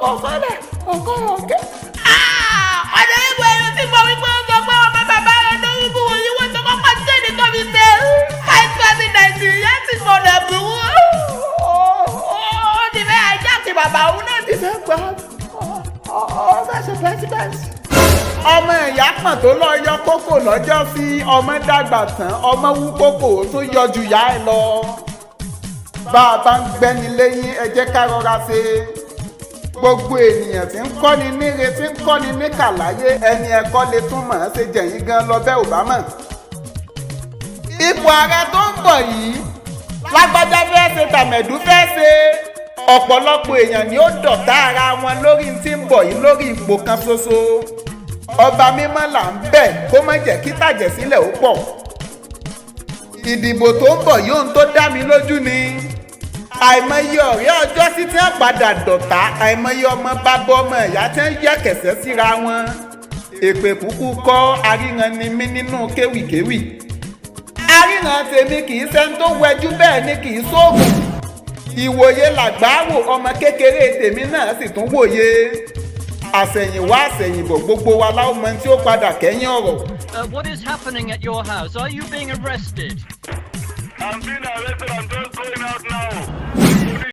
ọkọ̀ sọ́lẹ̀ ọkọ̀ ọ̀kẹ́. ọ̀dọ̀ ìwé ẹ̀rọ tí mo wí pé ó sọ pé ọmọ bàbá rẹ̀ lórí ibú wọ̀nyí wọ́n tó kọ́kọ́ jẹ́ ní tóbi tẹ̀ àìsàn nàìjíríà ti gbọ́dọ̀ burú. ó ti fẹ́ ajá ti bàbá òun náà ti fẹ́ gbọ́ ọ fẹ́ ṣe pẹ́sidẹ́ntì. ọmọ ìyá kan tó lọ yọ kókò lọ́jọ́ sí ọmọ dàgbà tán ọmọ wú kókò tó yọ jù yá ẹ lọ. bá a bá ń gbẹ́ni lẹ́yìn ẹ jẹ́ ká rọra ṣe. gbogbo ènìyàn tí ń kọ́ni níre tí ń kọ́ni níkà láyé ẹni ẹ̀kọ́ lè tún mọ̀ ọ́n ṣe jẹ̀yìn gan lọ bẹ́ẹ̀ ò bá mọ̀. ipò ààrẹ tó ń bọ̀ yìí lágbájá fẹ́ ṣe tàmẹ̀dú fẹ́ ṣe ọ̀pọ̀lọpọ̀ èèyàn ni ó dọ̀tá ara wọn lórí tí ń bọ̀ yìí lórí ipò kan ṣoṣo. ọba mímọ́ là ń bẹ̀ kó má jẹ́ kí tàjẹ̀sílẹ̀ ó pọ̀. ìdìbò tó ń bọ̀ yóò ń tó dá mi lójú ni. àìmọye ọ̀rẹ́ ọjọ́ sí tí wọ́n padà dọ̀tá àìmọye ọmọ bàbá ọmọ ìyá tí wọ́n yẹ kẹsẹ̀ síra wọn. èpè kúkú kọ́ aríran ni mí nínú kéwìkéwì. aríran tèmi kì í ṣẹ́ni tó wẹjú bẹ́ẹ̀ ni kì í sóògùn. ìwòye làgbáwò ọmọ kékeré tèmi náà sì tún wòye. àṣẹ̀yìnwá àṣẹ̀yìnbọ̀ gbogbo wa láwọn mọ tí ó padà kẹ́yìn ọ̀rọ̀. What is happening at your house? Are you being arrested? I'm being arrested. I'm just going out now.